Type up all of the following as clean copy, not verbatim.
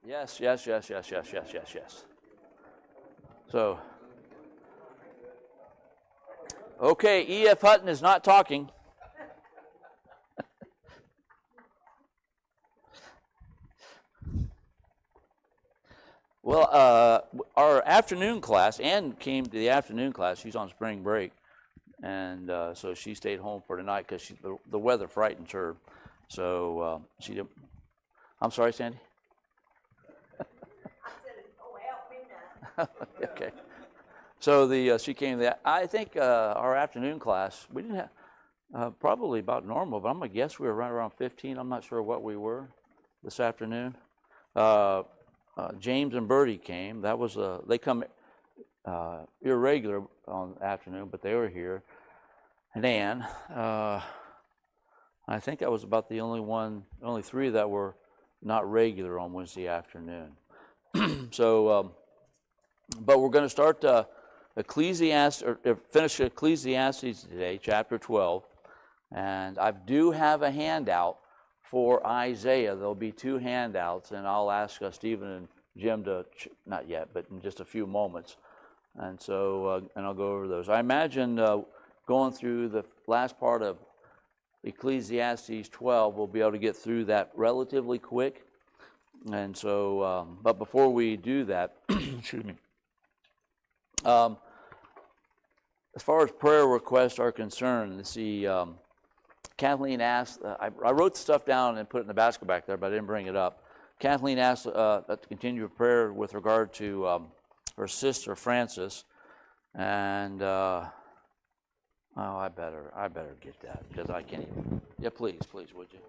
Yes, yes, yes, yes, yes, yes, yes, yes. So, okay, E.F. Hutton is not talking. Well, our afternoon class, Ann came to the afternoon class. She's on spring break, and so she stayed home for tonight because the weather frightens her. So she didn't. I'm sorry, Sandy. I said, "Oh, help me now." Okay. So she came to that. I think our afternoon class, we didn't have probably about normal, but I'm gonna guess we were right around 15. I'm not sure what we were this afternoon. James and Bertie came. That was they come irregular on the afternoon, but they were here. And Ann, I think I was about the only three that were not regular on Wednesday afternoon. So, but we're going to start Ecclesiastes, or finish Ecclesiastes today, chapter 12. And I do have a handout for Isaiah. There'll be two handouts, and I'll ask Stephen and Jim to, not yet, but in just a few moments. And so, and I'll go over those. I imagine going through the last part of Ecclesiastes 12, we'll be able to get through that relatively quick. And so, but before we do that, excuse me. As far as prayer requests are concerned, see, Kathleen asked, I wrote stuff down and put it in the basket back there, but I didn't bring it up. Kathleen asked to continue prayer with regard to her sister Frances, and I better get that because I can't even. Yeah, please, would you?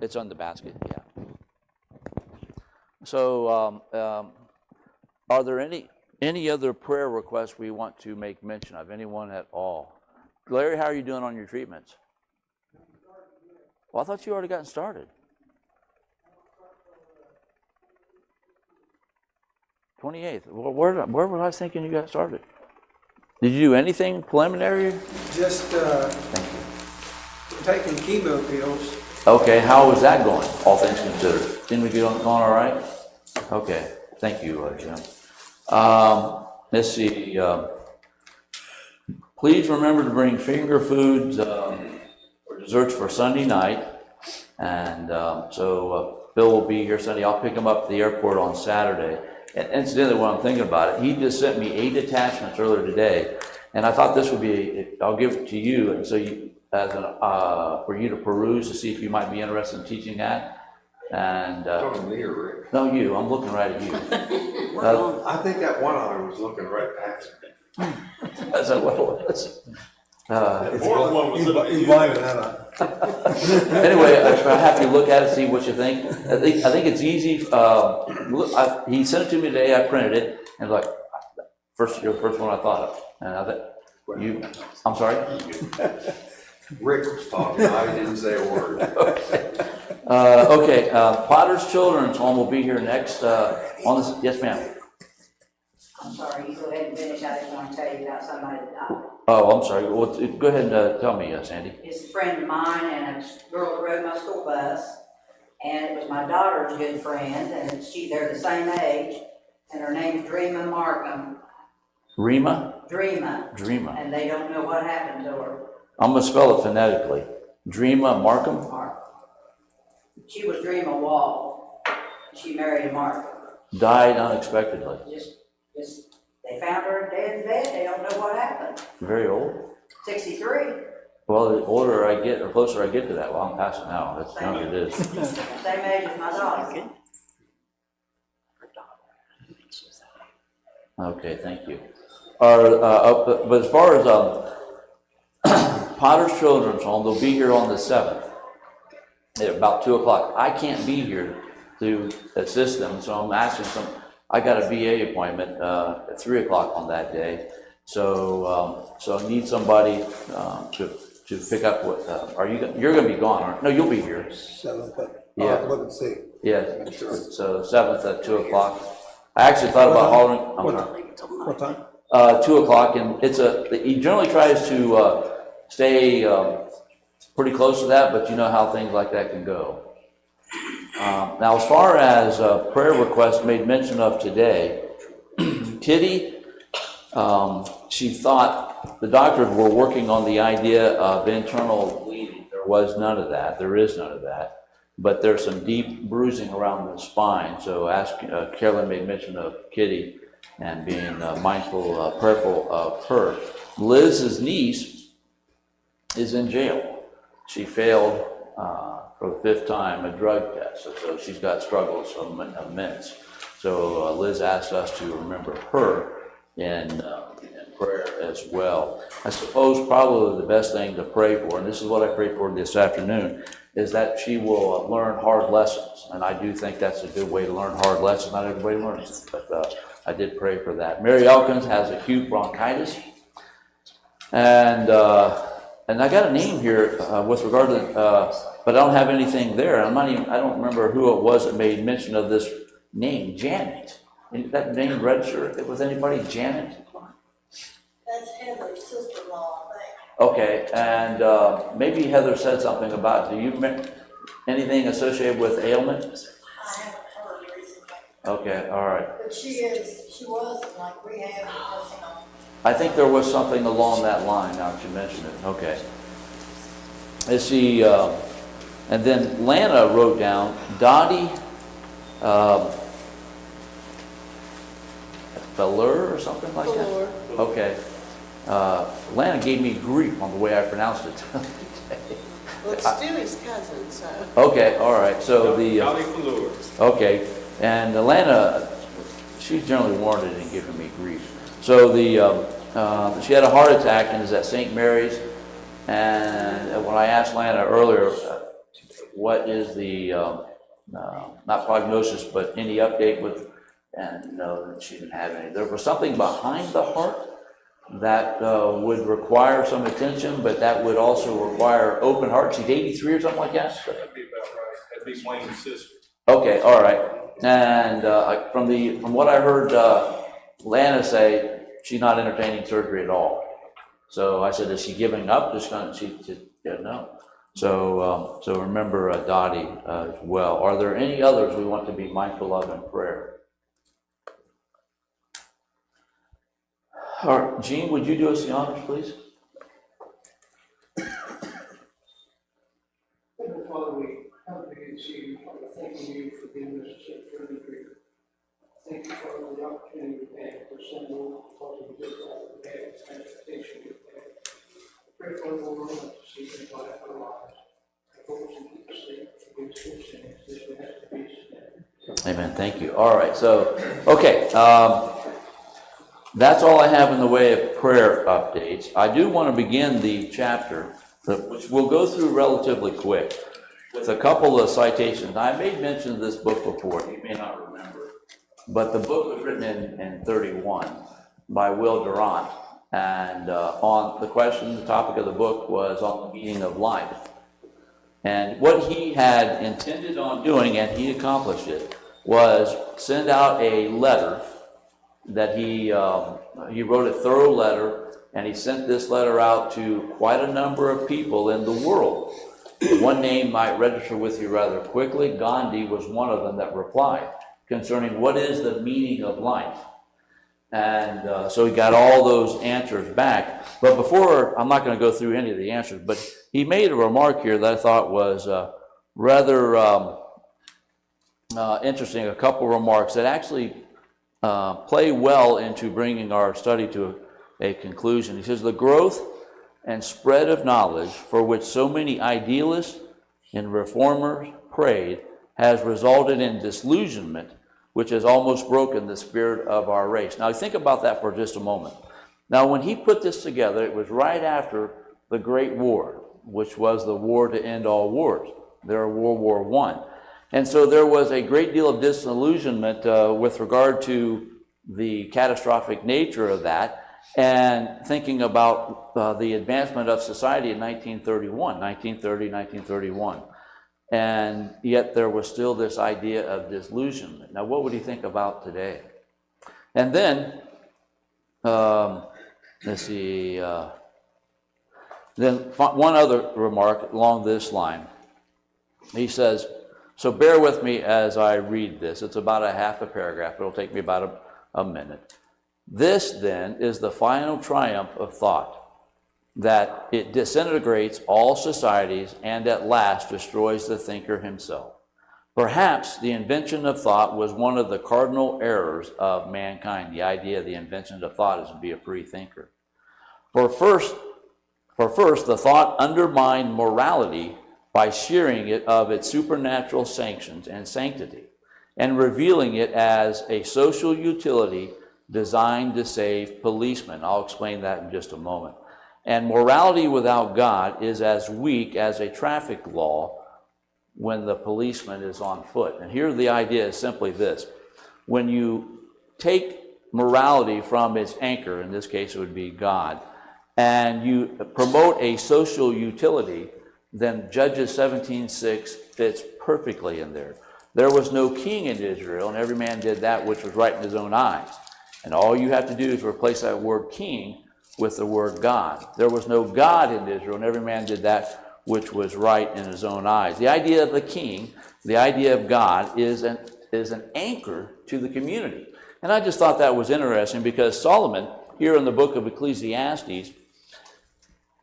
It's on the basket. Yeah. So, are there any other prayer requests we want to make mention of? Anyone at all? Larry, how are you doing on your treatments? Well, I thought you already gotten started. 28th. Well, where was I thinking you got started? Did you do anything preliminary? Just taking chemo pills. Okay, how was that going, all things considered? Didn't we get on all right? Okay, thank you, Jim. Let's see. Please remember to bring finger foods or desserts for Sunday night. And so Bill will be here Sunday. I'll pick him up at the airport on Saturday. And incidentally, when I'm thinking about it, he just sent me 8 attachments earlier today, and I thought this would be, I'll give it to you, and so you, as for you to peruse to see if you might be interested in teaching that. And talking to me or Rick? No, you. I'm looking right at you. I think that one eye was looking right past me. That's what it was. He's blind in that eye. Anyway, I have to look at it, see what you think. I think it's easy. He sent it to me today. I printed it, and like you're the first one I thought of. And I thought you. I'm sorry. Rick was talking. I didn't say a word. Okay. Potter's Children's Home will be here next on this. Yes, ma'am. I'm sorry, you go ahead and finish. I just want to tell you about somebody that died. Oh, I'm sorry. Well, go ahead and tell me, Sandy. It's a friend of mine and a girl that rode my school bus, and it was my daughter's good friend, and they're the same age, and her name's Dreama Markham. Rima? Dreama. And they don't know what happened to her. I'm going to spell it phonetically. Dreama Markham? She was Dreama Wall. She married a Markham. Died unexpectedly. Just they found her dead in bed. They don't know what happened. Very old? 63. Well, the older I get, or closer I get to that, well, I'm past it now. That's how it is. Same age as my daughter. Okay, thank you. But as far as Potter's Children's Home, they'll be here on the 7th at about 2 o'clock. I can't be here to assist them, so I'm asking I got a VA appointment at 3 o'clock on that day, so I need somebody to pick up what. You're going to be gone, aren't you? No, you'll be here. 7th. Yeah. Look and see. Yeah. So 7th at 2 o'clock. I actually thought about hollering. What time? 2 o'clock, and he generally tries to stay pretty close to that, but you know how things like that can go. Now, as far as prayer requests made mention of today, Kitty, she thought the doctors were working on the idea of internal bleeding. There was none of that. There is none of that. But there's some deep bruising around the spine. So Carolyn made mention of Kitty and being mindful, prayerful of her. Liz's niece is in jail. She failed for the 5th time a drug test, so she's got struggles immense. So Liz asked us to remember her in prayer as well. I suppose probably the best thing to pray for, and this is what I prayed for this afternoon, is that she will learn hard lessons. And I do think that's a good way to learn hard lessons. Not everybody learns them, but I did pray for that. Mary Elkins has acute bronchitis. And I got a name here with regard to, but I don't have anything there. I don't remember who it was that made mention of this name, Janet. Is that name registered with anybody, Janet? That's Heather's sister-in-law, I think. Okay, and maybe Heather said something about, do you remember anything associated with ailment? I haven't heard recently. Okay, all right. But she was in like rehab and nursing home. I think there was something along that line now that you mentioned it. Okay. Let's see, and then Lana wrote down Dottie Feller or something like that? Fuller. Okay. Lana gave me grief on the way I pronounced it today. Well, it's still his cousin, so. Okay, all right. So the Dolly Fleur. okay, and Lana, she's generally warranted in giving me grief. So she had a heart attack and is at St. Mary's. And when I asked Lana earlier, what is the not prognosis, but any update with, and no, she didn't have any. There was something behind the heart that would require some attention, but that would also require open heart. She's 83 or something like that. That'd be about right. That'd be Wayne's sister. Okay, all right. And from what I heard Lana say, she's not entertaining surgery at all. So I said, is she giving up? She said no. So remember Dottie as well. Are there any others we want to be mindful of in prayer? All right, Jean, would you do us the honors, please? Heavenly Father, we come to you, thanking you for giving us a safe journey here. Thank you for the opportunity we had to send over because of this bad transportation we had. Pray for the world to see the life of our lives. I hope you keep us safe against those things. This has to be said. Amen. Thank you. All right. So, okay. That's all I have in the way of prayer updates. I do want to begin the chapter, which we'll go through relatively quick, with a couple of citations. I may mention this book before. You may not remember. But the book was written in 31 by Will Durant. And on the question, the topic of the book was on the meaning of life. And what he had intended on doing, and he accomplished it, was send out a letter that he wrote a thorough letter, and he sent this letter out to quite a number of people in the world. One name might register with you rather quickly. Gandhi was one of them that replied concerning what is the meaning of life. And so he got all those answers back. But before, I'm not going to go through any of the answers, but he made a remark here that I thought was rather interesting, a couple remarks that actually play well into bringing our study to a conclusion. He says, the growth and spread of knowledge for which so many idealists and reformers prayed has resulted in disillusionment, which has almost broken the spirit of our race. Now, think about that for just a moment. Now, when he put this together, it was right after the Great War, which was the war to end all wars. There, World War I. And so there was a great deal of disillusionment with regard to the catastrophic nature of that, and thinking about the advancement of society in 1931. And yet there was still this idea of disillusionment. Now, what would you think about today? And then, let's see, then one other remark along this line. He says, So bear with me as I read this. It's about a half a paragraph. It'll take me about a minute. This, then, is the final triumph of thought, that it disintegrates all societies and at last destroys the thinker himself. Perhaps the invention of thought was one of the cardinal errors of mankind. The idea of the invention of thought is to be a free thinker. For first, the thought undermined morality by shearing it of its supernatural sanctions and sanctity, and revealing it as a social utility designed to save policemen. I'll explain that in just a moment. And morality without God is as weak as a traffic law when the policeman is on foot. And here the idea is simply this. When you take morality from its anchor, in this case it would be God, and you promote a social utility, then Judges 17:6 fits perfectly in there. There was no king in Israel, and every man did that which was right in his own eyes. And all you have to do is replace that word king with the word God. There was no God in Israel, and every man did that which was right in his own eyes. The idea of the king, the idea of God, is an anchor to the community. And I just thought that was interesting because Solomon, here in the book of Ecclesiastes,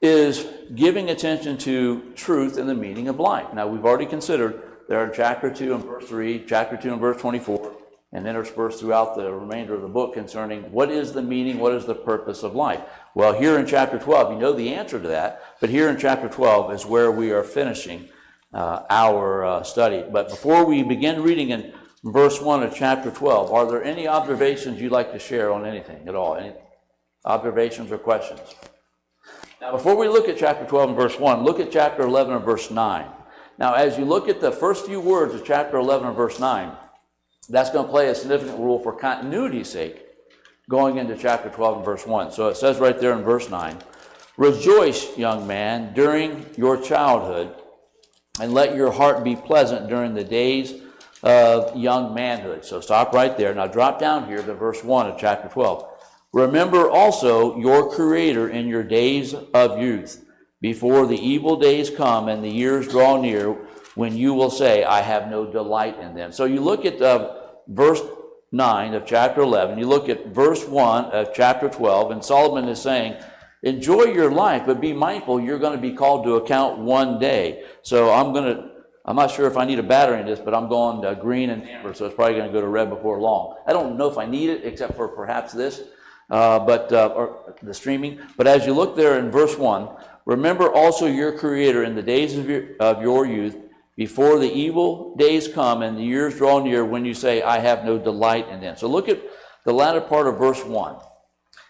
is giving attention to truth and the meaning of life. Now, we've already considered there in chapter 2 and verse 3, chapter 2 and verse 24, and interspersed throughout the remainder of the book concerning what is the meaning, what is the purpose of life. Well, here in chapter 12, you know the answer to that, but here in chapter 12 is where we are finishing our study. But before we begin reading in verse 1 of chapter 12, are there any observations you'd like to share on anything at all? Any observations or questions? Now, before we look at chapter 12 and verse 1, look at chapter 11 and verse 9. Now, as you look at the first few words of chapter 11 and verse 9, that's going to play a significant role for continuity's sake going into chapter 12 and verse 1. So it says right there in verse 9, "Rejoice, young man, during your childhood, and let your heart be pleasant during the days of young manhood." So stop right there. Now drop down here to verse 1 of chapter 12. "Remember also your Creator in your days of youth, before the evil days come and the years draw near, when you will say, I have no delight in them." So you look at verse 9 of chapter 11, you look at verse 1 of chapter 12, and Solomon is saying, enjoy your life, but be mindful you're going to be called to account one day. So I'm not sure if I need a battery in this, but I'm going to green and amber, so it's probably going to go to red before long. I don't know if I need it, except for perhaps this, or the streaming. But as you look there in verse 1, "Remember also your Creator in the days of your youth, before the evil days come and the years draw near, when you say, I have no delight in them." So look at the latter part of verse 1.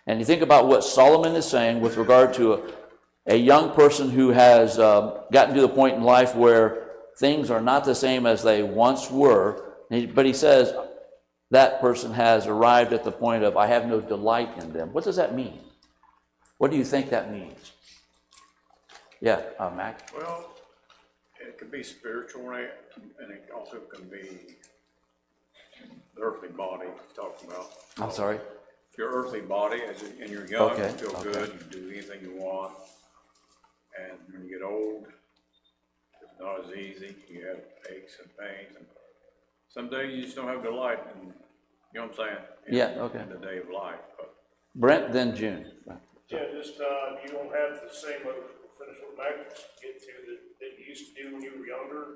And you think about what Solomon is saying with regard to a young person who has gotten to the point in life where things are not the same as they once were. But he says that person has arrived at the point of, I have no delight in them. What does that mean? What do you think that means? Yeah, Mac? Well, it could be spiritual, right? And it also can be the earthly body he's talking about. I'm sorry? Your earthly body, and you're young, Okay, you feel okay. good, you can do anything you want. And when you get old, it's not as easy. You have aches and pains. And some days you just don't have delight in, you know what I'm saying? Yeah, okay. In the day of life. But Brent, then June. Yeah, just, you don't have the same, finish what Mac get to, that you used to do when you were younger,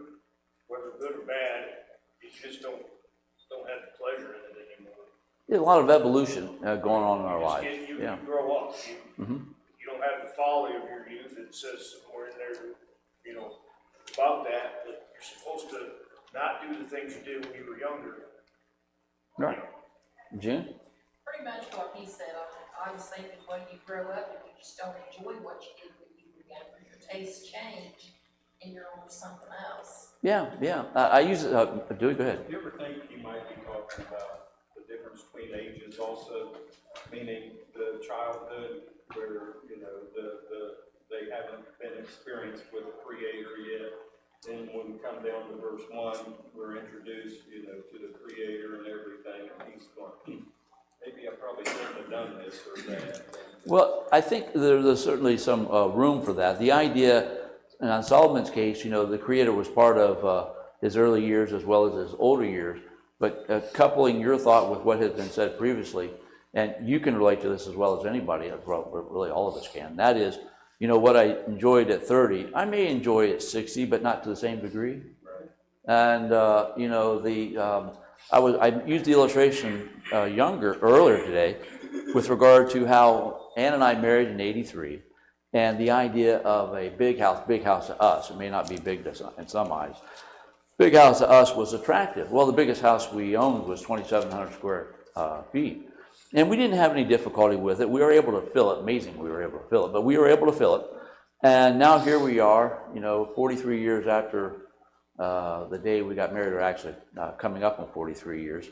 whether good or bad, you just don't have the pleasure in it anymore. There's a lot of evolution going on in our You just lives. you Yeah. grow up, you don't have the folly of your youth. It says somewhere in there, about that you're supposed to not do the things you did when you were younger. Right. June? Pretty much what he said. I was thinking when you grow up and you just don't enjoy what you did when you were younger, your tastes change and you're on to something else. Yeah. I use it. Dewey, go ahead. Do you ever think you might be talking about the difference between ages also, meaning the childhood where, they haven't been experienced with a Creator yet? Then when we come down to verse 1, we're introduced, to the Creator and everything, and he's going, maybe I probably shouldn't have done this or that. Well, I think there's certainly some room for that. The idea, and on Solomon's case, the Creator was part of his early years as well as his older years. But coupling your thought with what has been said previously, and you can relate to this as well as anybody, as well, really all of us can. That is, what I enjoyed at 30, I may enjoy at 60, but not to the same degree. And I used the illustration earlier today with regard to how Ann and I married in '83, and the idea of a big house to us. It may not be big in some eyes. Big house to us was attractive. Well, the biggest house we owned was 2,700 square feet. And we didn't have any difficulty with it. We were able to fill it. Amazing we were able to fill it, but we were able to fill it. And now here we are, 43 years after the day we got married, or actually coming up on 43 years.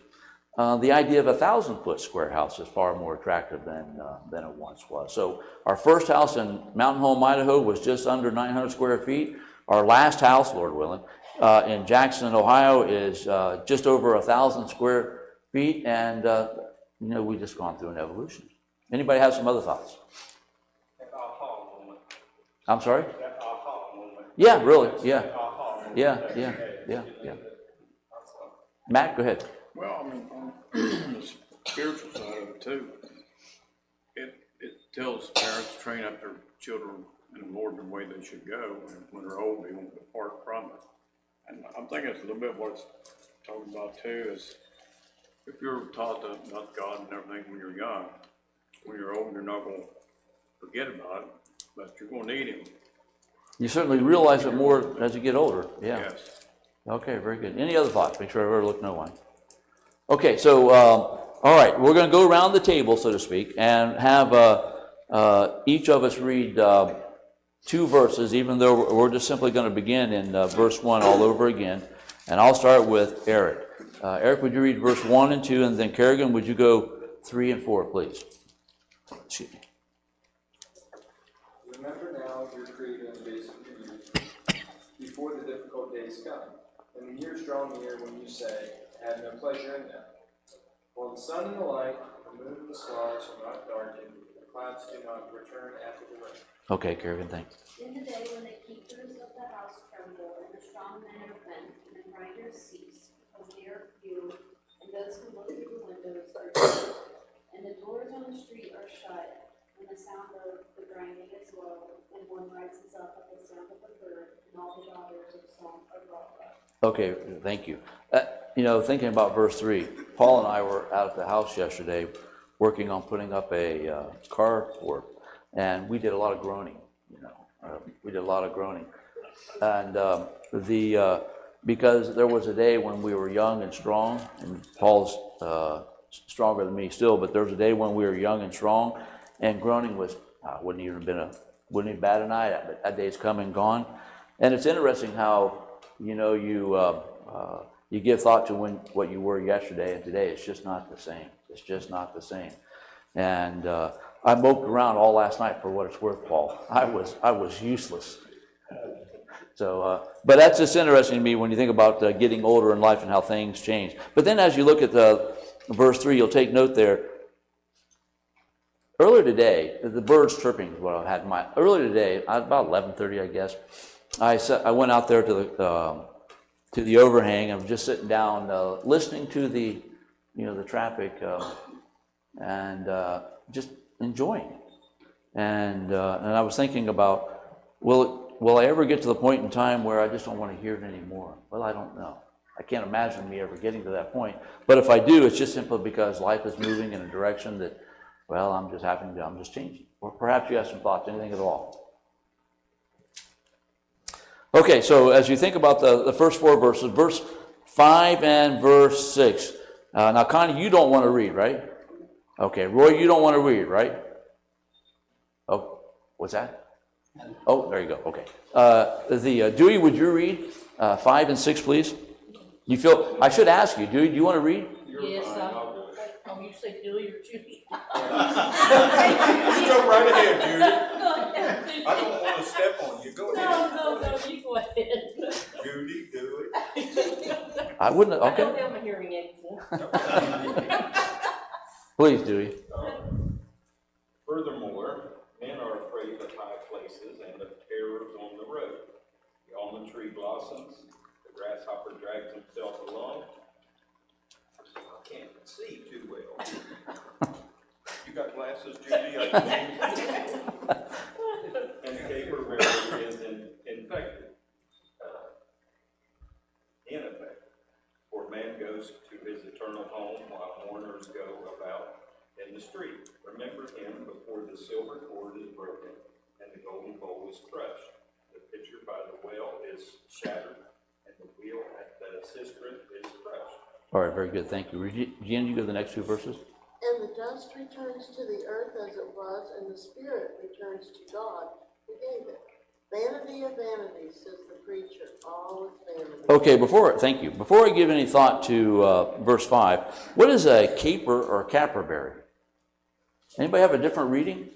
The idea of a 1,000-foot square house is far more attractive than it once was. So our first house in Mountain Home, Idaho was just under 900 square feet. Our last house, Lord willing, in Jackson, Ohio is just over 1,000 square feet, and we've just gone through an evolution. Anybody have some other thoughts? That aha moment. I'm sorry? That aha moment. Yeah, really, yeah. That aha moment Yeah, that yeah, you had. yeah. Matt, go ahead. Well, I mean, on the spiritual side of it too, it tells parents to train up their children in the Lord the way they should go, and when they're old, they won't depart from it. And I'm thinking it's a little bit what it's talking about too, is if you're taught about God and everything when you're young, when you're old, you're not going to forget about it, but you're going to need Him. You certainly realize it more as you get older, yeah. Yes. Okay, very good. Any other thoughts? Make sure I overlook no one. Okay, so, all right, we're going to go around the table, so to speak, and have each of us read 2 verses, even though we're just simply going to begin in verse 1 all over again. And I'll start with Eric. Eric, would you read verse 1 and 2, and then Kerrigan, would you go 3 and 4, please? Excuse me. Remember now your Creator in the days of your youth, before the difficult days come, and the years draw near when you say, I have no pleasure in them. While the sun and the light, the moon and the stars are not darkened, the clouds do not return after the rain. Okay, Kerrigan, thanks. In the day when the keepers of the house tremble, and the strong men are bent, and the grinders cease, because they are few, and those who look through the windows are dead, and the doors on the street are shut, and the sound of the grinding is low, and one rises up at the sound of a bird, and all the daughters of song are brought up. Okay, thank you. Thinking about verse 3, Paul and I were out at the house yesterday working on putting up a carport, and we did a lot of groaning, we did a lot of groaning. And because there was a day when we were young and strong, and Paul's stronger than me still, but there was a day when we were young and strong, and groaning was, wouldn't even bat an eye at, but that day's come and gone. And it's interesting how, you give thought to what you were yesterday and today. It's just not the same. It's just not the same. And I moped around all last night, for what it's worth, Paul. I was useless. So, but that's just interesting to me when you think about getting older in life and how things change. But then as you look at verse 3, you'll take note there. Earlier today, the birds chirping is what I had in mind. Earlier today, about 11:30, I guess, I went out there to the overhang. I was just sitting down, listening to the traffic, and just enjoying it. And I was thinking about, will I ever get to the point in time where I just don't want to hear it anymore? Well, I don't know. I can't imagine me ever getting to that point. But if I do, it's just simply because life is moving in a direction that, well, I'm just changing. Or perhaps you have some thoughts, anything at all. Okay, so as you think about the first 4 verses, verse 5 and verse 6. Now, Connie, you don't want to read, right? Okay, Roy, you don't want to read, right? Oh, what's that? Oh, there you go, okay. Dewey, would you read 5 and 6, please? You feel, I should ask you, Dewey, do you want to read? Yes, you say Julie or Judy. You go right ahead, Judy. I don't want to step on you. Go ahead. No, you go ahead. Judy, do it. I wouldn't, okay. I don't have my hearing aids in. Please, Dewey. Furthermore, men are afraid of high places and of terrors on the road. The almond tree blossoms, the grasshopper bags himself a lung. I can't see too well. You got glasses, Judy? And caperberry is infected, ineffective. For man goes to his eternal home while mourners go about in the street. Remember him before the silver cord is broken and the golden bowl is crushed. The pitcher by the well is shattered and the wheel at the cistern is crushed. All right, very good, thank you. Regina, you go to the next two verses? And the dust returns to the earth as it was, and the spirit returns to God who gave it. Vanity of vanities, says the preacher, all is vanity. Okay, thank you. Before I give any thought to verse 5, what is a caper or caperberry? Anybody have a different reading?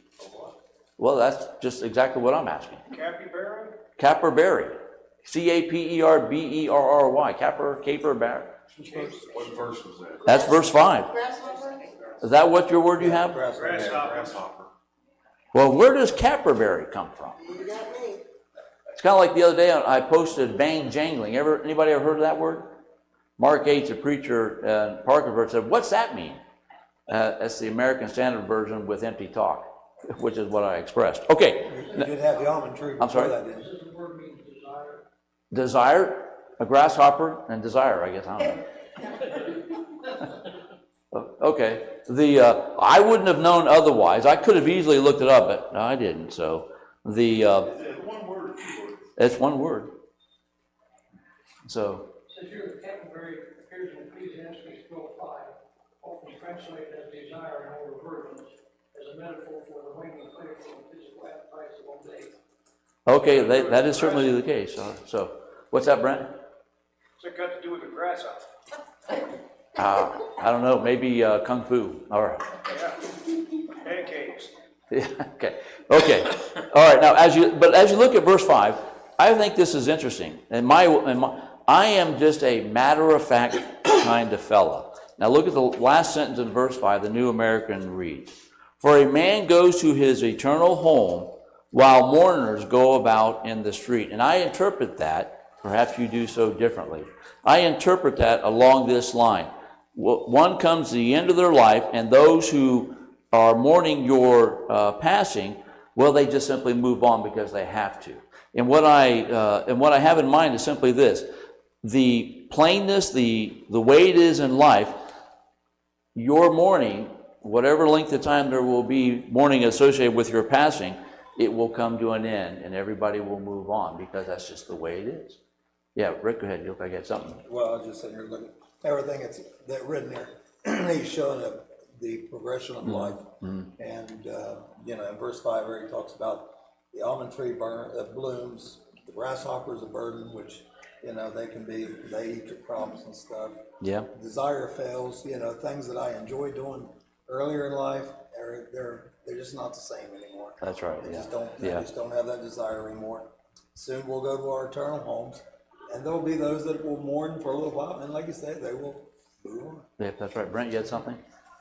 Well, that's just exactly what I'm asking. Capybara? Caperberry. Caperberry. Caperberry. What verse was that? That's verse 5. Grasshopper? Is that what your word you have? Grasshopper. Well, where does caperberry come from? You got me. It's kind of like the other day I posted bang jangling. Anybody ever heard of that word? Mark H., a preacher in Parkersburg, said, "What's that mean?" That's the American Standard Version with empty talk, which is what I expressed. Okay. You did have the almond tree before I'm sorry? that, didn't you? Does the word mean desire? Desire, a grasshopper, and desire, I guess. I don't know. Okay. I wouldn't have known otherwise. I could have easily looked it up, but no, I didn't. So Is it one word or two words? it's one word. So Says here, the capybara appears in Ecclesiastes 12:5, often translated as desire in older versions, as a metaphor for the waning physical and physical appetites of old age. okay, that is certainly the case. So what's that, Brent? What's it got to do with the grasshopper? I don't know. Maybe kung fu. All right. Yeah. Pancakes. Yeah, okay. Okay. All right. Now, as you look at verse 5, I think this is interesting. I am just a matter-of-fact kind of fella. Now, look at the last sentence in verse 5, the New American reads, "For a man goes to his eternal home while mourners go about in the street." And I interpret that, perhaps you do so differently, I interpret that along this line. One comes to the end of their life, and those who are mourning your passing, well, they just simply move on because they have to. And what I have in mind is simply this: the plainness, the way it is in life, your mourning, whatever length of time there will be mourning associated with your passing, it will come to an end, and everybody will move on because that's just the way it is. Yeah, Rick, go ahead. You look like you had something. Well, I was just sitting here looking at everything that's written there. He's showing the progression of life. And, in verse 5 where he talks about the almond tree blooms, the grasshopper's a burden, which, they eat your crops and stuff. Yeah. Desire fails, things that I enjoyed doing earlier in life, they're just not the same anymore. That's right. They Yeah. just don't have that desire anymore. Soon we'll go to our eternal homes, and there'll be those that will mourn for a little while, and like you said, they will move on. Yeah, that's right. Brent, you had something?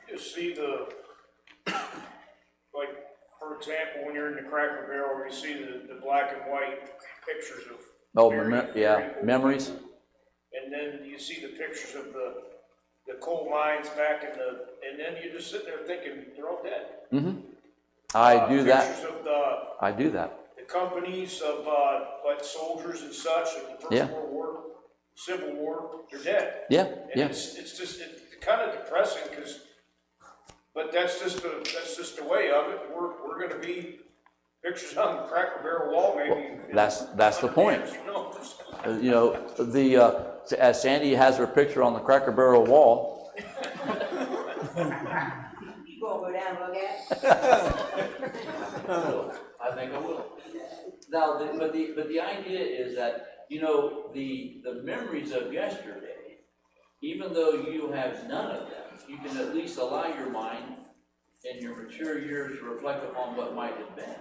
You just see like, for example, when you're in the Cracker Barrel, you see the black and white pictures of Memories. And then you see the pictures of the coal mines back and then you just sit there thinking, they're all dead. Mm-hmm. I do that. Pictures of I do that. the companies of, like soldiers and such, in the First World War, Civil War, they're dead. Yeah, And it's just kind of depressing but that's just the way of it. We're going to be pictures on the Cracker Barrel wall, maybe. That's the point. As Sandy has her picture on the Cracker Barrel wall. You gonna go down and look at it? I think I will. Now, but the idea is that the memories of yesterday, even though you have none of them, you can at least allow your mind in your mature years to reflect upon what might have been.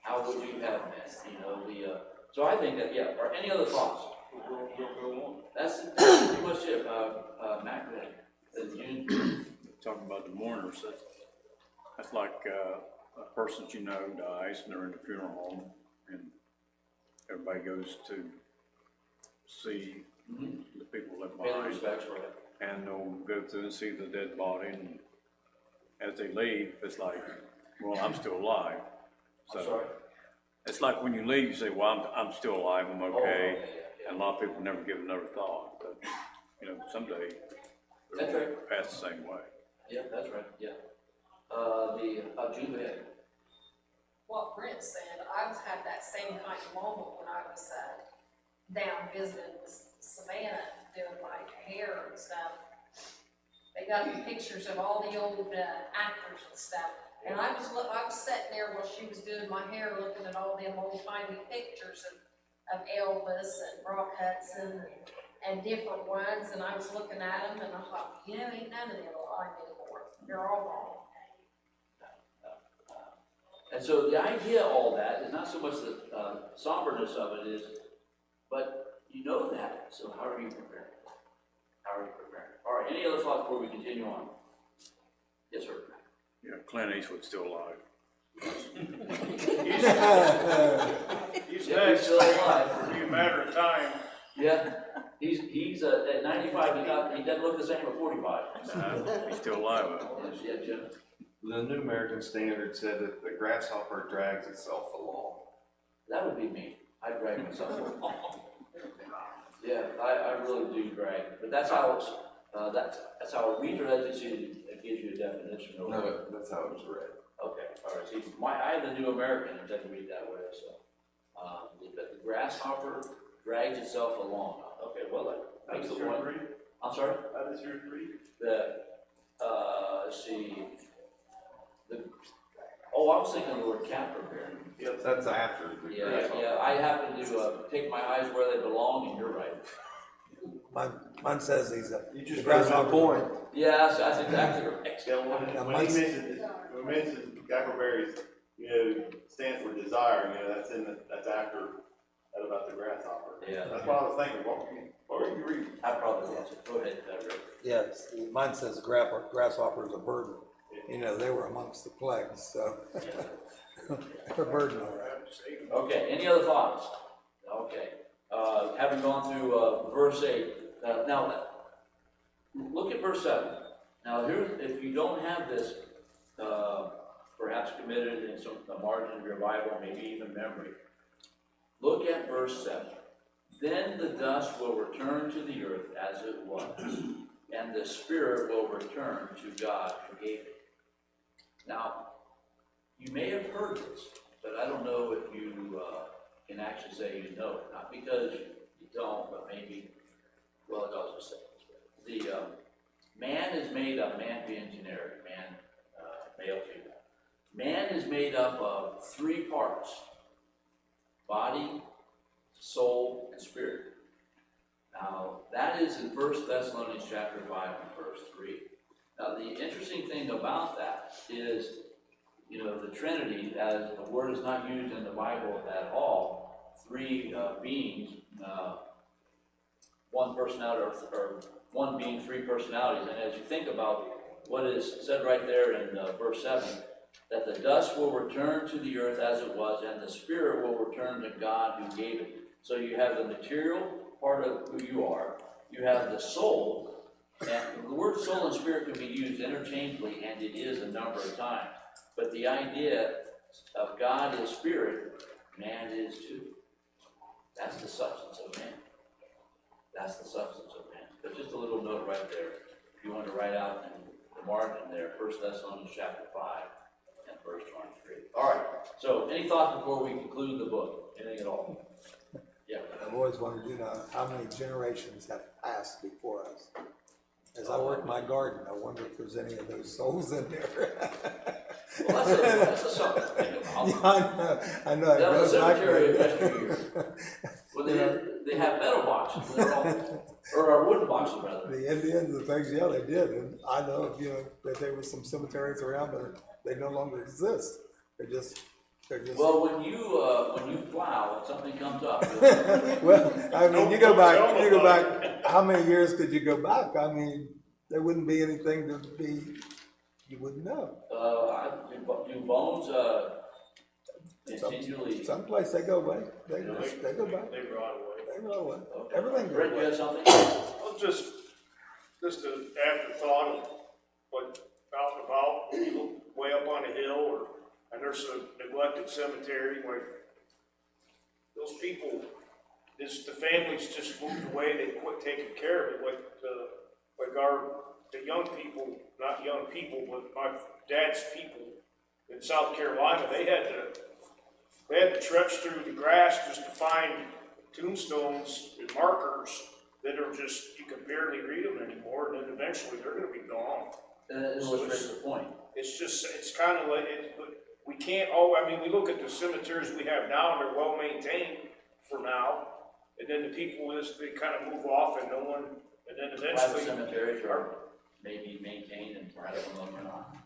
How would you have been? So I think that, or any other thoughts? We'll go on. That's pretty much it, Mac. Talking about the mourners, that's like a person that dies and they're in the funeral home and everybody goes to see the people that Pay the behind. respects for it. And they'll go through and see the dead body, and as they leave, it's like, well, I'm still alive. I'm So sorry? it's like when you leave, you say, well, I'm still alive, I'm Oh, okay. yeah. And a lot of people never give another thought, but, you know, someday That's they'll right. pass the same way. Yeah, that's right, yeah. June, go ahead. What Brent said, I was had that same kind of moment when I was, down visiting with Savannah, doing my hair and stuff. They got the pictures of all the old, actors and stuff. And I was sitting there while she was doing my hair, looking at all them old timey pictures of Elvis and Rock Hudson and different ones, and I was looking at them, and I thought, you know, ain't none of them alive anymore. They're all gone. And so the idea of all that is not so much the somberness of it is, but you know that, so how are you preparing? How are you preparing? All right, any other thoughts before we continue on? Yes, sir. Yeah, Clint Eastwood's still alive. He's Yeah, he's next. still alive. It'll be a matter of time. Yeah, he's at 95, he doesn't look the same at 45. He's still alive. Yeah, Jim? The New American Standard said that the grasshopper drags itself along. That would be me. I drag myself along. Yeah, I really do drag, but that's how it's, that's how a reader education gives you a definition. No, that's how it was read. Okay, all right, see, I have the New American, it doesn't read that way, so. But the grasshopper drags itself along. Okay, well, that makes the point. I'm sorry? How does yours read? Let's see. I was thinking the word captive here. Yep, that's after the Yeah, grasshopper. yeah, I happen to, take my eyes where they belong, and you're right. Mine says he's a. You just the raised my grasshopper. point. Yeah, that's exactly right. Yeah, Now, when mine's- he mentioned Gackleberries, stands for desire, that's after, that about the grasshopper. Yeah. That's what I was thinking, what were you reading? I probably answered. Go ahead, Rick. Yes, mine says grasshopper is a burden. You know, they were amongst the plagues, so. They're a burden, all right. Okay, any other thoughts? Okay, having gone through, verse 8, now, look at verse 7. Now, here, if you don't have this, perhaps committed in the margin of your Bible, maybe even memory, look at verse 7. Then the dust will return to the earth as it was, and the spirit will return to God who gave it. Now, you may have heard this, but I don't know if you can actually say you know it. Not because you don't, but maybe, well, it does just say this. The man is made up, man being generic, man, male, female. Man is made up of three parts: body, soul, and spirit. Now, that is in 1 Thessalonians chapter 5 and verse 3. Now, the interesting thing about that is, the Trinity, as the word is not used in the Bible at all, three beings, one personality, or one being, three personalities. And as you think about what is said right there in verse 7, that the dust will return to the earth as it was, and the spirit will return to God who gave it. So you have the material part of who you are, you have the soul, and the word soul and spirit can be used interchangeably, and it is a number of times. But the idea of God is spirit, man is too. That's the substance of man. That's the substance of man. But just a little note right there, if you want to write out in the margin there, 1 Thessalonians chapter 5 and verse 23. All right, so any thoughts before we conclude the book? Anything at all? Yeah. I've always wondered, how many generations have passed before us. As I work my garden, I wonder if there's any of those souls in there. Well, that's a something to think about. Yeah, I know. It Down the goes back cemetery there. of yesteryear. Well, they have metal boxes, they're all, or wooden boxes rather. The Indians and things, yeah, they did, and I know, that there were some cemeteries around, but they no longer exist. They're just. Well, when you plow and something comes up. Well, I mean, you go back, how many years could you go back? I mean, there wouldn't be anything to be, you wouldn't know. Do bones, continually? Someplace they go away, they go back. They rot away. They Everything. Brent, you had something? Well, just an afterthought of what out and about, people way up on a hill, and there's a neglected cemetery where those people, the families just moved away, they quit taking care of it, like the young people, not young people, but my dad's people in South Carolina, they had to trudge through the grass just to find tombstones and markers that are just, you can barely read them anymore, and then eventually they're gonna be gone. And that illustrates the point. It's just, it's kind of like, we can't, I mean, we look at the cemeteries we have now, and they're well maintained for now, and then the people, they kind of move off, and no one, and then Private eventually. cemeteries are maybe maintained and perhaps some of them are not.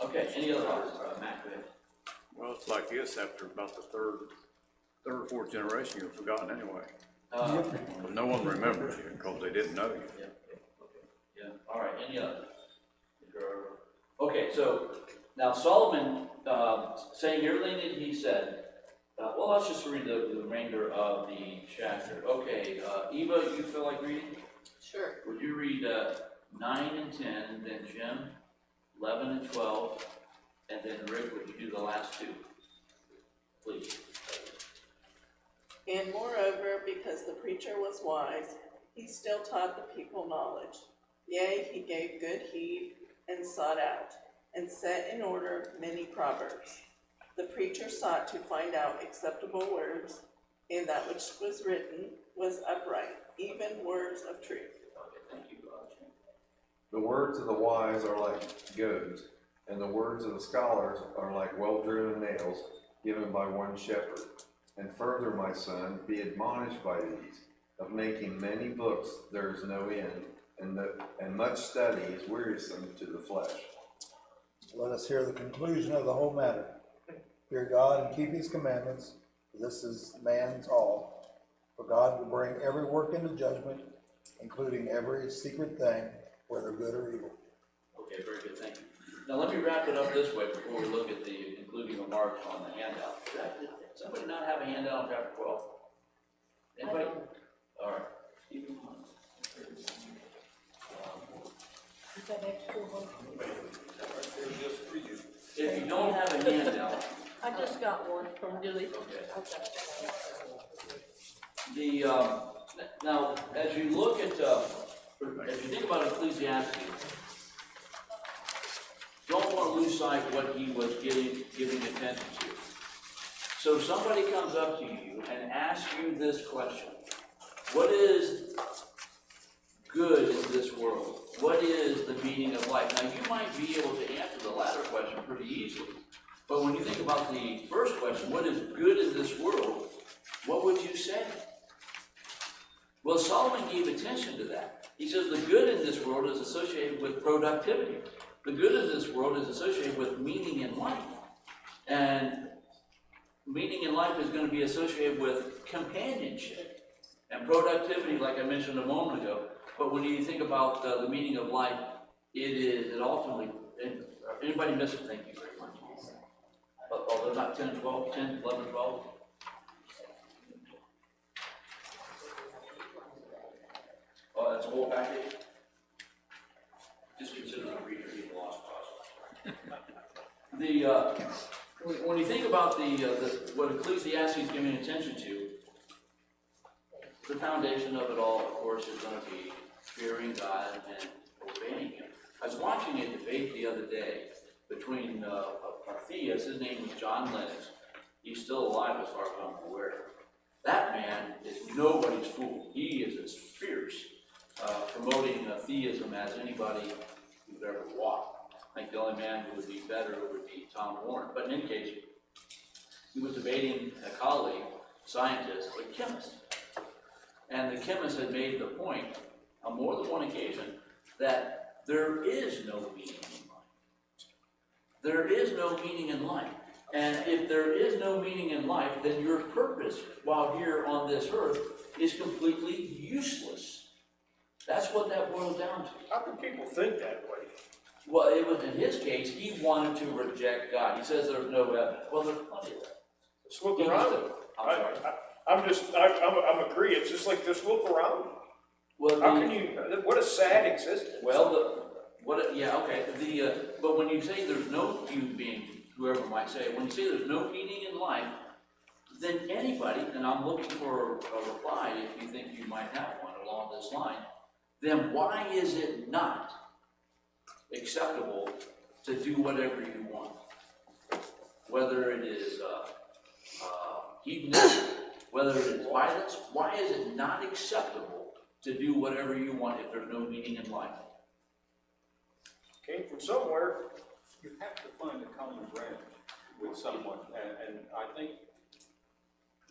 Okay, any other thoughts? Matt, go ahead. Well, it's like this, after about the third or fourth generation, you're forgotten anyway. But no one remembers you because they didn't know you. Yeah, all right, any other? Okay, so now Solomon, saying everything that he said, well, let's just read the remainder of the chapter. Okay, Eva, you feel like reading? Sure. Would you read 9 and 10, and then Jim, 11 and 12, and then Rick, would you do the last two? Please. And moreover, because the preacher was wise, he still taught the people knowledge. Yea, he gave good heed and sought out, and set in order many proverbs. The preacher sought to find out acceptable words, and that which was written was upright, even words of truth. Okay, thank you, Jim. The words of the wise are like goads, and the words of the scholars are like well-driven nails given by one shepherd. And further, my son, be admonished by these. Of making many books there is no end, and much study is wearisome to the flesh. Let us hear the conclusion of the whole matter. Fear God and keep his commandments, for this is man's all. For God will bring every work into judgment, including every secret thing, whether good or evil. Okay, very good, thank you. Now let me wrap it up this way before we look at the concluding remarks on the handout. Did somebody not have a handout on chapter 12? Anybody? All right. If you don't have a handout, I just got one from Julie. the, now, as you look at, as you think about Ecclesiastes, don't want to lose sight of what he was giving attention to. So somebody comes up to you and asks you this question: what is good in this world? What is the meaning of life? Now, you might be able to answer the latter question pretty easily, but when you think about the first question, what is good in this world, what would you say? Well, Solomon gave attention to that. He says the good in this world is associated with productivity. The good in this world is associated with meaning in life. And meaning in life is going to be associated with companionship and productivity, like I mentioned a moment ago. But when you think about the meaning of life, it ultimately, anybody miss it? Thank you very much. Although not 10, 12, 10, 11, 12. Oh, that's a whole package? Just consider the reader being lost cause. When you think about what Ecclesiastes is giving attention to, the foundation of it all, of course, is going to be fearing God and obeying Him. I was watching a debate the other day between a theist. His name was John Lennox. He's still alive as far as I'm aware. That man is nobody's fool. He is as fierce promoting theism as anybody who's ever walked. I think the only man who would be better would be Tom Warren. But in any case, he was debating a colleague, scientist, a chemist. And the chemist had made the point on more than one occasion that there is no meaning in life. There is no meaning in life. And if there is no meaning in life, then your purpose while here on this earth is completely useless. That's what that boils down to. How can people think that way? Well, it was in his case, he wanted to reject God. He says there's no evidence. Well, there's plenty of evidence. Let's look He around. used to- I'm sorry. I'm agree, it's just like, just look around. Well, How can you, what a sad existence. Yeah, okay, but when you say there's no, you being, whoever might say, when you say there's no meaning in life, then anybody, and I'm looking for a reply if you think you might have one along this line, then why is it not acceptable to do whatever you want? Whether it is hedonism, whether it is violence, why is it not acceptable to do whatever you want if there's no meaning in life? Came from somewhere. You have to find a common ground with someone, and I think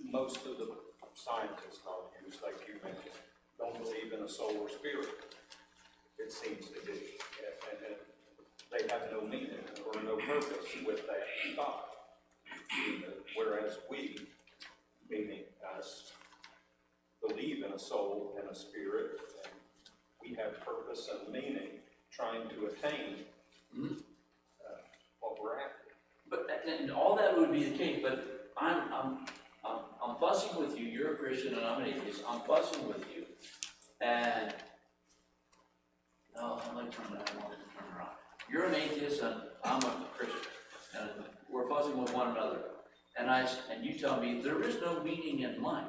most of the scientists I'll use, like you mentioned, don't believe in a soul or spirit. It seems to be, and they have no meaning or no purpose with that thought. Whereas we, meaning us, believe in a soul and a spirit, and we have purpose and meaning, trying to attain what we're after. But and all that would be the case. But I'm fussing with you. You're a Christian and I'm an atheist. I'm fussing with you, and no, I'm like turn around. You're an atheist and I'm a Christian, and we're fussing with one another. And you tell me there is no meaning in life,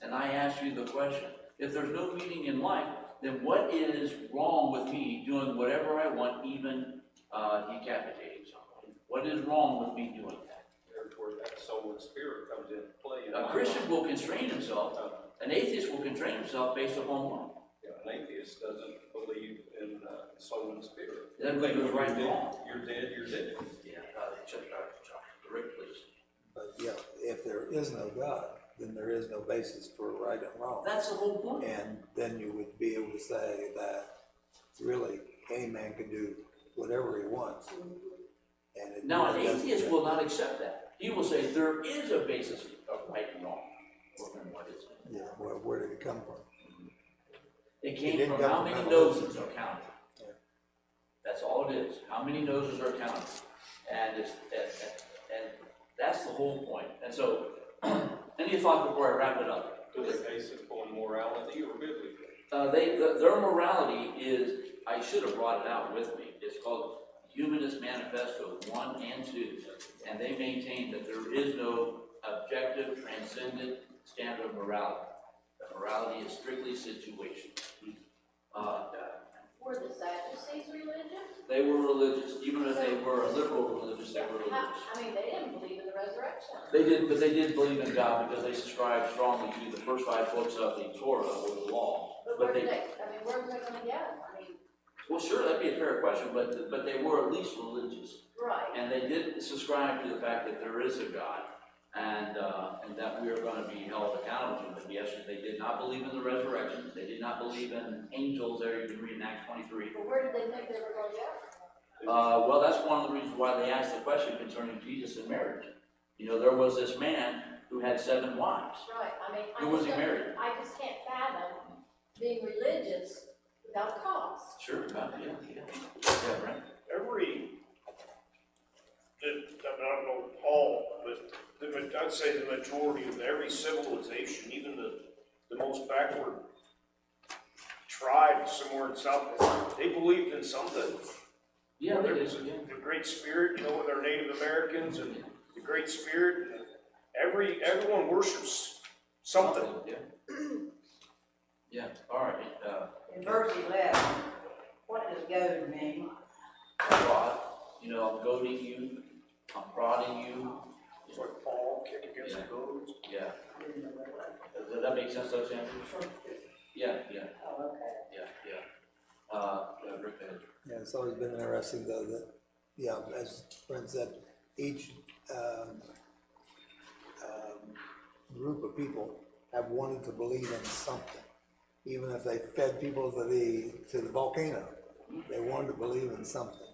and I ask you the question: if there's no meaning in life, then what is wrong with me doing whatever I want, even decapitating someone? What is wrong with me doing that? There's where that soul and spirit comes into play. A Christian will constrain himself. An atheist will constrain himself based upon what? Yeah, an atheist doesn't believe in soul and spirit. Doesn't believe it's right and wrong. You're dead, you're dead. Yeah, check the Rick, please. But yeah, if there is no God, then there is no basis for right and wrong. That's the whole point. And then you would be able to say that really any man can do whatever he wants. And it Now, an really doesn't atheist fit. will not accept that. He will say there is a basis of right and wrong. Well, then what is it? Yeah, where did it come from? It came didn't from come how from many evolution. noses are counted. Yeah. That's all it is. How many noses are counted, and and that's the whole point. And so, any thought before I wrap it up? Do they base it on morality or biblically? Their morality is, I should have brought it out with me. It's called Humanist Manifesto 1 and 2, and they maintain that there is no objective, transcendent standard of morality. The morality is strictly situational. Were the Sadducees religious? They were religious, even if they were a liberal religious, they were religious. I mean, they didn't believe in the resurrection. They did, but they did believe in God because they subscribed strongly to the first 5 books of the Torah or the law. But where did they, I mean, where were they gonna get them? I mean, Well, sure, that'd be a fair question, but they were at least religious. right. And they did subscribe to the fact that there is a God and that we are going to be held accountable to him. But yes, they did not believe in the resurrection. They did not believe in angels. There you can read in Acts 23. But where did they think they were gonna get them? Well, that's one of the reasons why they asked the question concerning Jesus and marriage. You know, there was this man who had 7 wives. Right, I mean, Who was he married? I just can't fathom being religious without cause. Sure, yeah, right. I don't know all, but I'd say the majority of every civilization, even the most backward tribe somewhere in South, they believed in something. Yeah, There they was did. Yeah. the Great Spirit, you know, with our Native Americans and the Great Spirit. Everyone worships something. Yeah. Yeah. All right. In verse 11, what does goad mean? Prod. You know, I'm goading you. I'm prodding you. It's like Paul kick against the Yeah. goads. Yeah. Does that make sense, though, Sam? Yeah. Oh, okay. Yeah. Rick, Yeah, it's always been interesting though that, yeah, as Brent said, each group of people have wanted to believe in something. Even if they fed people to the volcano, they wanted to believe in something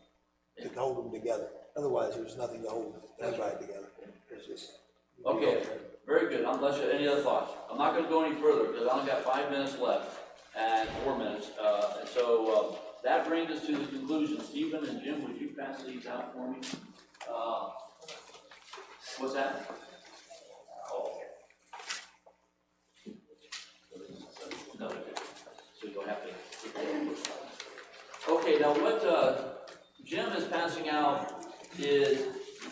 to hold them together. Otherwise, there's nothing to hold everybody together. There's just. Okay, very good. Unless you have any other thoughts. I'm not going to go any further because I only got 5 minutes left and 4 minutes. And so that brings us to the conclusion. Stephen and Jim, would you pass these out for me? What's that? Oh. I have to. Okay, now what Jim is passing out is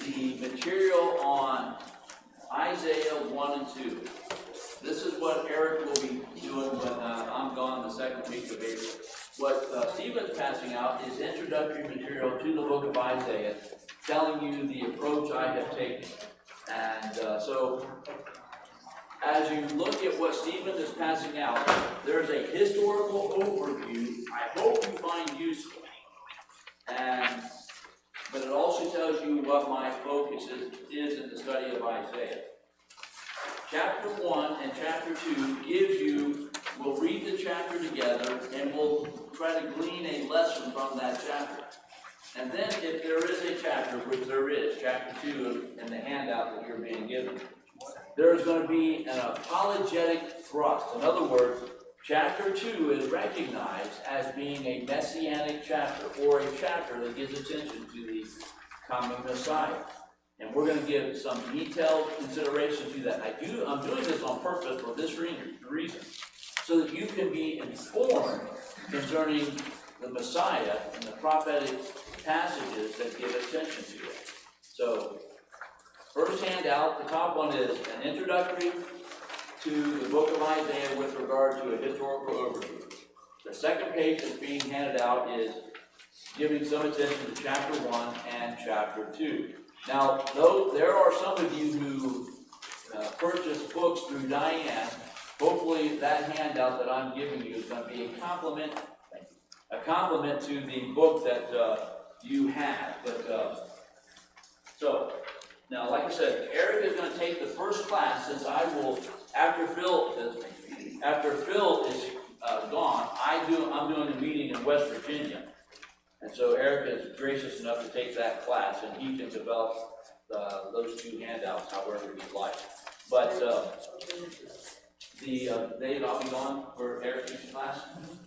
the material on Isaiah 1 and 2. This is what Eric will be doing when I'm gone the second week of April. What Stephen's passing out is introductory material to the book of Isaiah, telling you the approach I have taken. And so, as you look at what Stephen is passing out, there's a historical overview I hope you find useful. But it also tells you what my focus is in the study of Isaiah. Chapter 1 and chapter 2 gives you, we'll read the chapter together and we'll try to glean a lesson from that chapter. And then if there is a chapter, which there is, chapter 2 in the handout that you're being given, there's going to be an apologetic thrust. In other words, chapter 2 is recognized as being a messianic chapter, or a chapter that gives attention to the coming Messiah. And we're going to give some detailed consideration to that. I'm doing this on purpose for this reason, so that you can be informed concerning the Messiah and the prophetic passages that give attention to it. So, first handout, the top one is an introductory to the book of Isaiah with regard to a historical overview. The second page that's being handed out is giving some attention to chapter 1 and chapter 2. Now, though there are some of you who purchase books through Diane, hopefully that handout that I'm giving you is going to be a compliment to the book that you have. So, now, like I said, Eric is going to take the first class, since I will, after Phil is gone, I'm doing a meeting in West Virginia. And so Eric is gracious enough to take that class, and he can develop those two handouts however he'd like. But I'll be gone for Eric's class,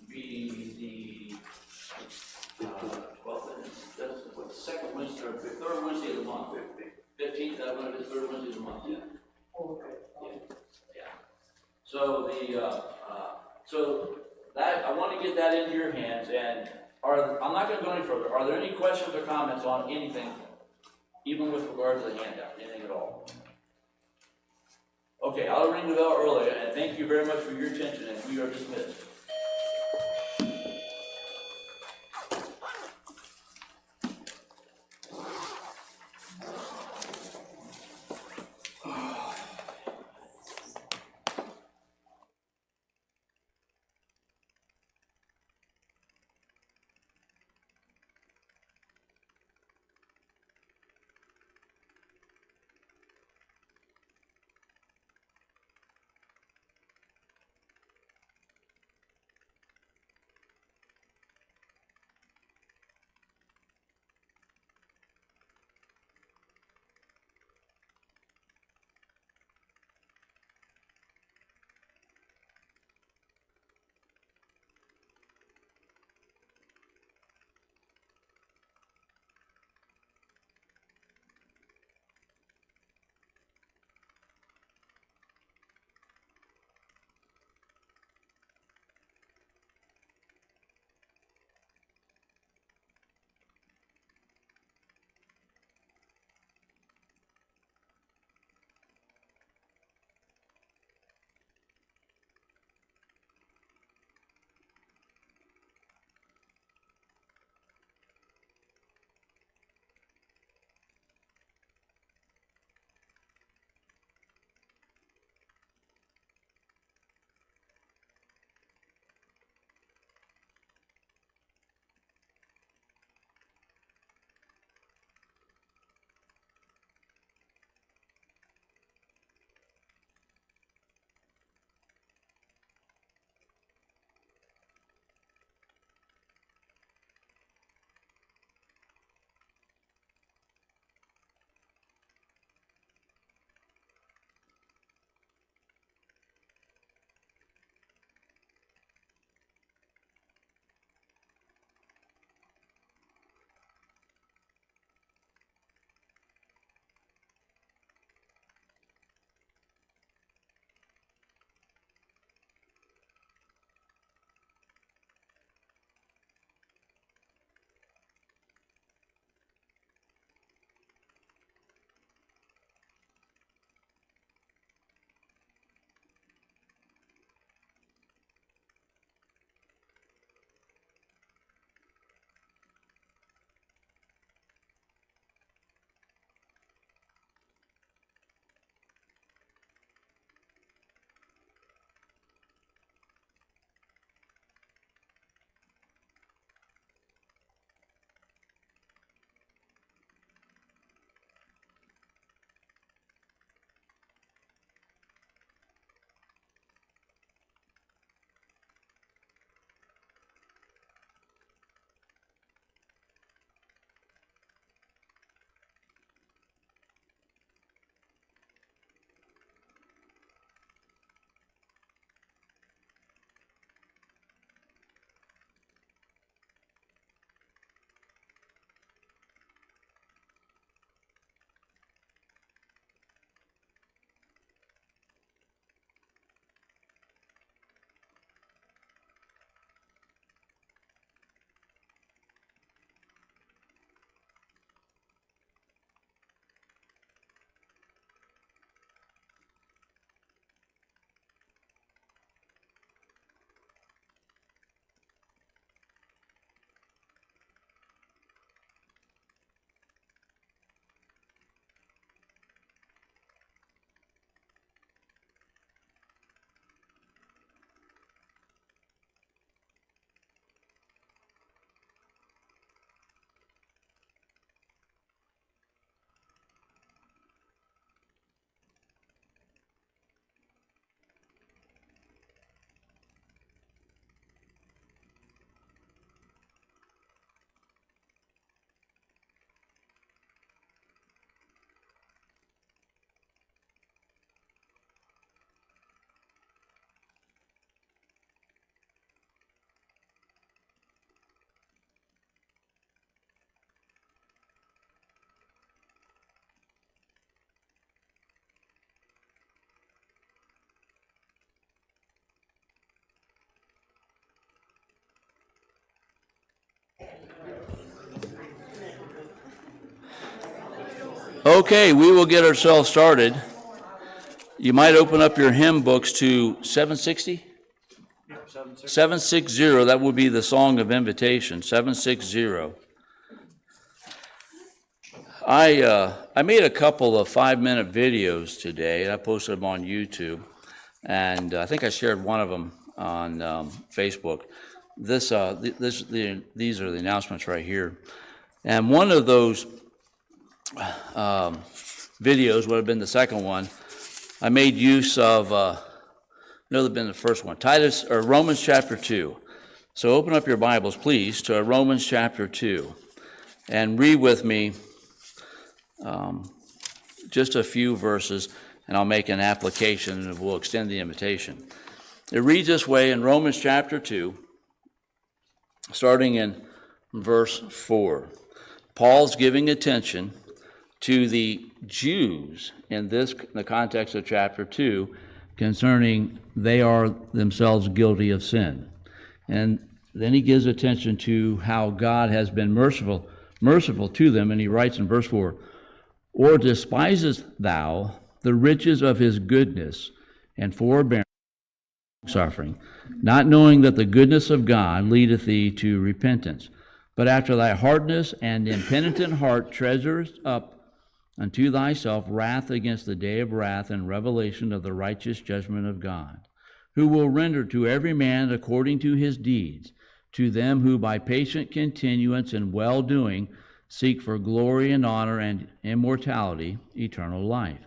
be the 12th, that's what, the second Wednesday, or the third Wednesday of the month. 15th, that one is third Wednesday of the month, yeah. Yeah. So so that, I want to get that into your hands, and I'm not going to go any further. Are there any questions or comments on anything, even with regard to the handout, anything at all? Okay, I'll ring the bell earlier, and thank you very much for your attention, and we are dismissed. Okay, we will get ourselves started. You might open up your hymn books to 760? 760, that would be the song of invitation, 760. I made a couple of 5-minute videos today, and I posted them on YouTube, and I think I shared one of them on Facebook. These are the announcements right here. And one of those videos would have been the second one. I made use of, no, it would have been the first one, Romans chapter 2. So open up your Bibles, please, to Romans chapter 2, and read with me just a few verses, and I'll make an application, and we'll extend the invitation. It reads this way in Romans chapter 2, starting in verse 4. Paul's giving attention to the Jews in the context of chapter 2 concerning they are themselves guilty of sin. And then he gives attention to how God has been merciful to them, and he writes in verse 4, "Or despisest thou the riches of his goodness and forbearance, suffering, not knowing that the goodness of God leadeth thee to repentance? But after thy hardness and impenitent heart treasurest up unto thyself wrath against the day of wrath and revelation of the righteous judgment of God, who will render to every man according to his deeds, to them who by patient continuance in well-doing seek for glory and honor and immortality, eternal life.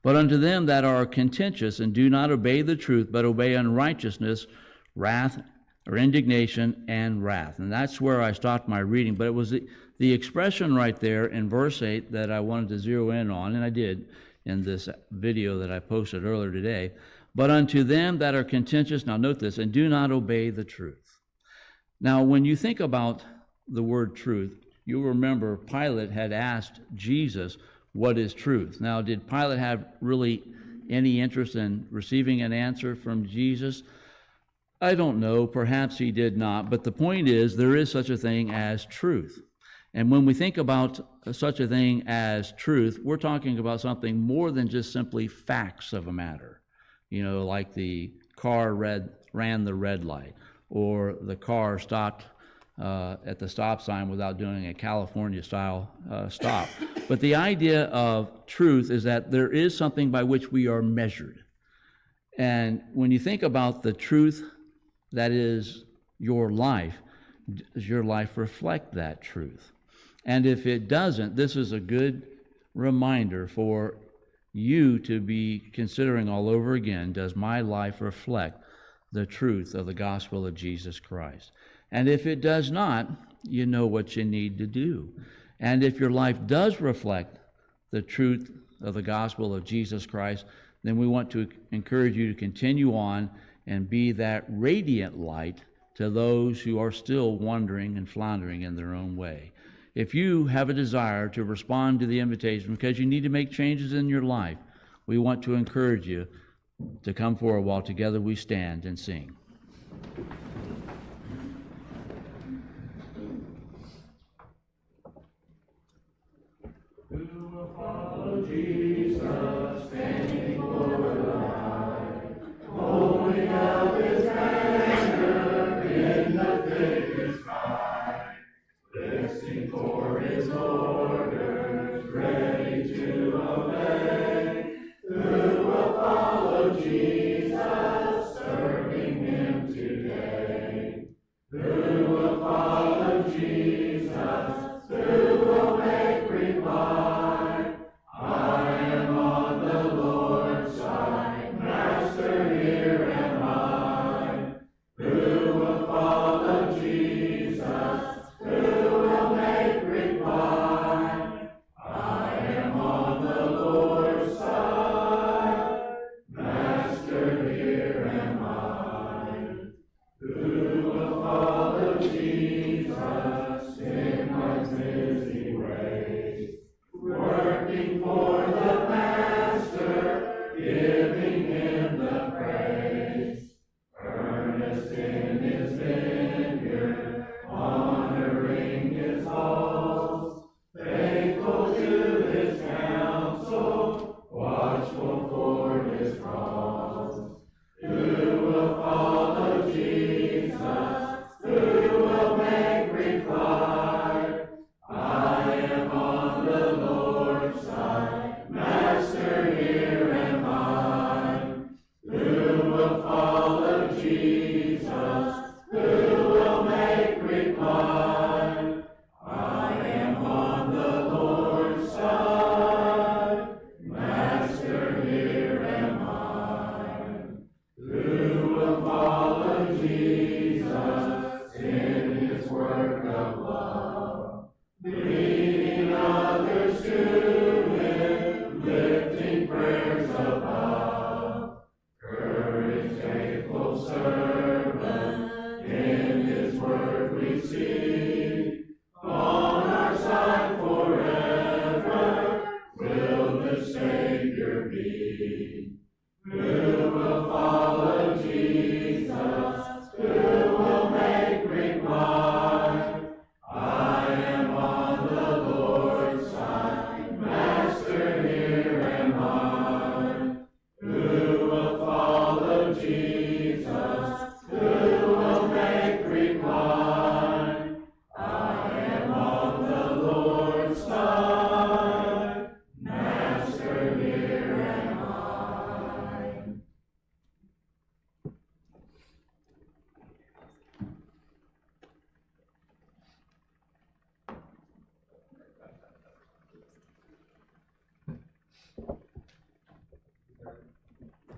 But unto them that are contentious and do not obey the truth, but obey unrighteousness, wrath or indignation and wrath." And that's where I stopped my reading, but it was the expression right there in verse 8 that I wanted to zero in on, and I did in this video that I posted earlier today. "But unto them that are contentious," now note this, "and do not obey the truth." Now, when you think about the word truth, you'll remember Pilate had asked Jesus, "What is truth?" Now, did Pilate have really any interest in receiving an answer from Jesus? I don't know. Perhaps he did not. But the point is, there is such a thing as truth. And when we think about such a thing as truth, we're talking about something more than just simply facts of a matter. You know, like the car ran the red light, or the car stopped at the stop sign without doing a California-style stop. But the idea of truth is that there is something by which we are measured. And when you think about the truth that is your life, does your life reflect that truth? And if it doesn't, this is a good reminder for you to be considering all over again, does my life reflect the truth of the gospel of Jesus Christ? And if it does not, you know what you need to do. And if your life does reflect the truth of the gospel of Jesus Christ, then we want to encourage you to continue on and be that radiant light to those who are still wandering and floundering in their own way. If you have a desire to respond to the invitation because you need to make changes in your life, we want to encourage you to come forward while together we stand and sing. Who will follow Jesus, standing for the light, holding up his banner in the thickest sky, listening for his orders, ready to obey? Who will follow Jesus, serving him today? Who will follow Jesus? Who will make reply? I am on the Lord's side, Master, here am I. Who will follow Jesus? Who will make reply? I am on the Lord's side, Master, here am I. Who will follow Jesus in life's busy ways, working for the Master, giving him the praise, earnest in his vineyard, honoring his halls, faithful to his counsel,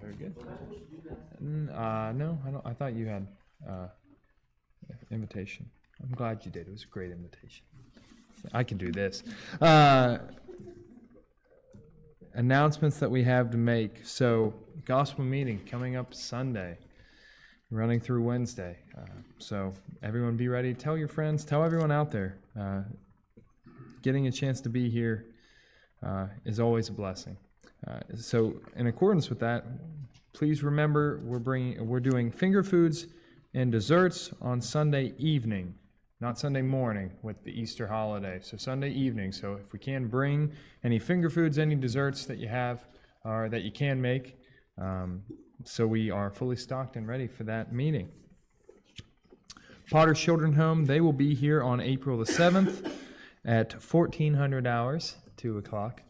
Very good. No, I don't. I thought you had invitation. I'm glad you did. It was a great invitation. I can do this. Announcements that we have to make. So, gospel meeting coming up Sunday, running through Wednesday. So, everyone be ready. Tell your friends. Tell everyone out there. Getting a chance to be here is always a blessing. So, in accordance with that, please remember we're doing finger foods and desserts on Sunday evening, not Sunday morning with the Easter holiday. So Sunday evening. So if we can, bring any finger foods, any desserts that you have or that you can make. So we are fully stocked and ready for that meeting. Potter's Children's Home, they will be here on April the 7th at 1400 hours, 2 o'clock,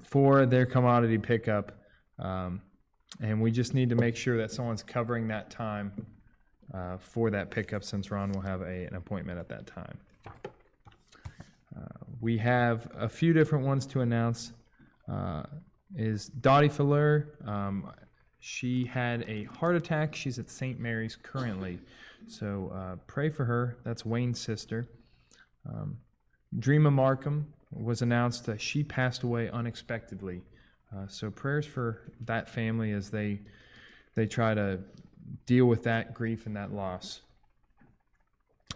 for their commodity pickup. And we just need to make sure that someone's covering that time for that pickup, since Ron will have an appointment at that time. We have a few different ones to announce. Is Dottie Fuller. She had a heart attack. She's at St. Mary's currently. So pray for her. That's Wayne's sister. Dreama Markham was announced that she passed away unexpectedly. So prayers for that family as they try to deal with that grief and that loss.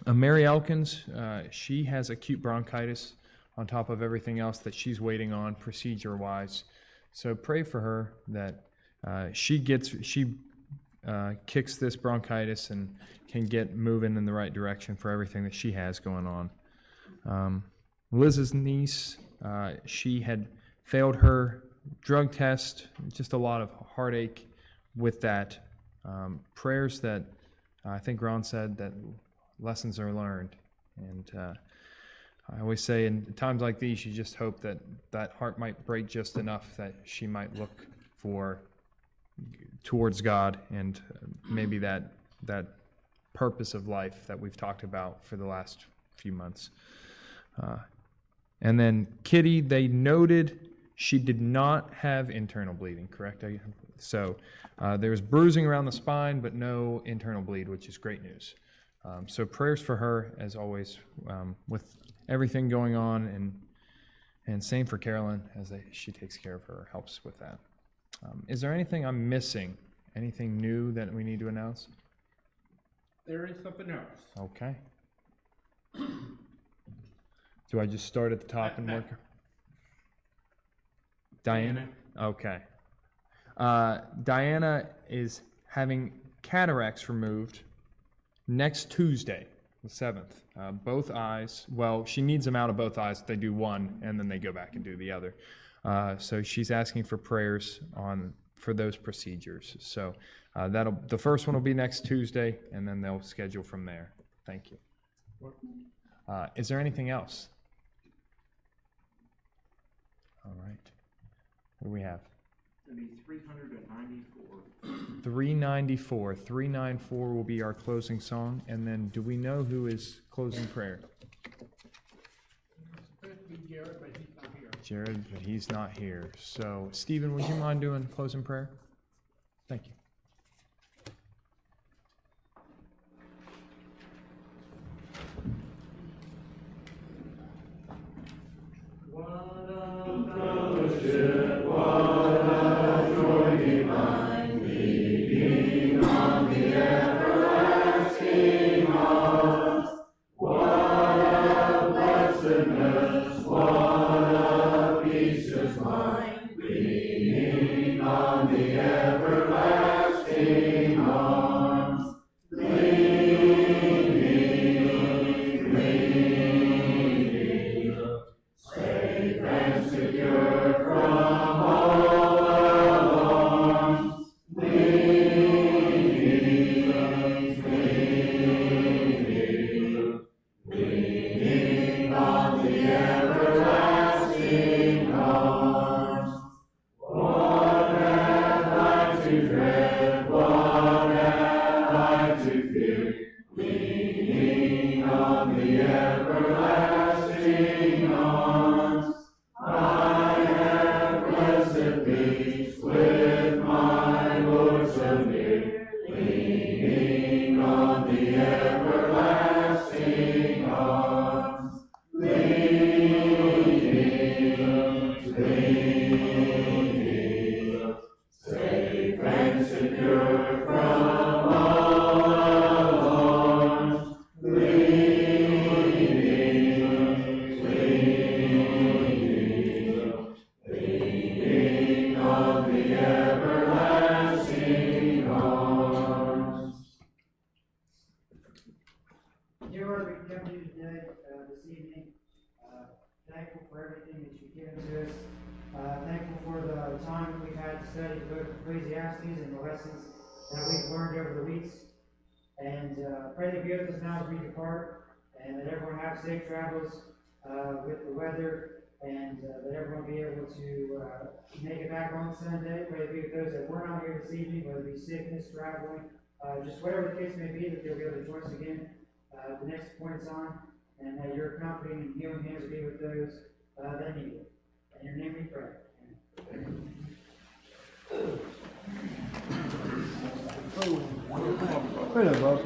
Mary Elkins, she has acute bronchitis on top of everything else that she's waiting on procedure-wise. So pray for her that she kicks this bronchitis and can get moving in the right direction for everything that she has going on. Liz's niece, she had failed her drug test, just a lot of heartache with that. Prayers that I think Ron said that lessons are learned. And I always say in times like these, you just hope that that heart might break just enough that she might look towards God and maybe that purpose of life that we've talked about for the last few months. And then Kitty, they noted she did not have internal bleeding, correct? So there was bruising around the spine, but no internal bleed, which is great news. So prayers for her, as always, with everything going on, and same for Carolyn, as she takes care of her, helps with that. Is there anything I'm missing? Anything new that we need to announce? There is something else. Okay. Do I just start at the top and work? Diana? Okay. Diana is having cataracts removed next Tuesday, the 7th. Both eyes, well, she needs them out of both eyes. They do one, and then they go back and do the other. So she's asking for prayers for those procedures. So the first one will be next Tuesday, and then they'll schedule from there. Thank you. Is there anything else? All right. What do we have? It'll be 394. 394. 394 will be our closing song. And then do we know who is closing prayer? Supposed to be Jared, but he's not here. Jared, but he's not here. So, Stephen, would you mind doing closing prayer? Thank you. Dear Lord, we come to you today, this evening, thankful for everything that you've given to us. Thankful for the time that we've had to study the book of Ecclesiastes and the lessons that we've learned over the weeks. And pray that you be with us now as we depart, and that everyone have safe travels with the weather, and that everyone be able to make it back on Sunday. Pray that be with those that were not here this evening, whether it be sickness, traveling, just whatever the case may be, that they'll be able to join us again the next points on, and that your comforting and healing hands will be with those that need it. In your name we pray. Hey there, Bob.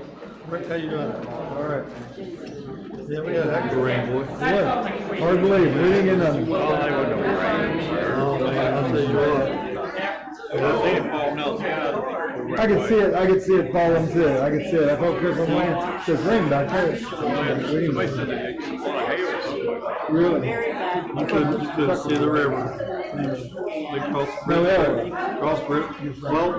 Rick, how you doing? All right. Yeah, we had a heck of a rain, boy. Yeah. Hard to believe. We didn't get nothing. Oh, man, I'll tell you what. I could see it. I could see it falling too. I could see it. I thought Chris was laying. There's rain back there. Really? You couldn't see the river. They crossed the bridge. Crossed the bridge. Well,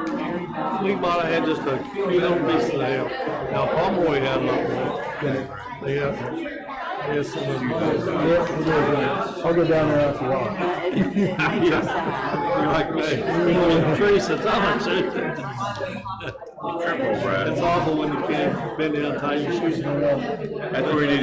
we might have had just a little piece of the hill. Now, Pomeroy had a lot more. They had some of them. Yeah, I'll go down there after a while. Yeah. You're like me. Teresa, Thomas. It's awful when you can't bend down and tie your shoes. That's where you need to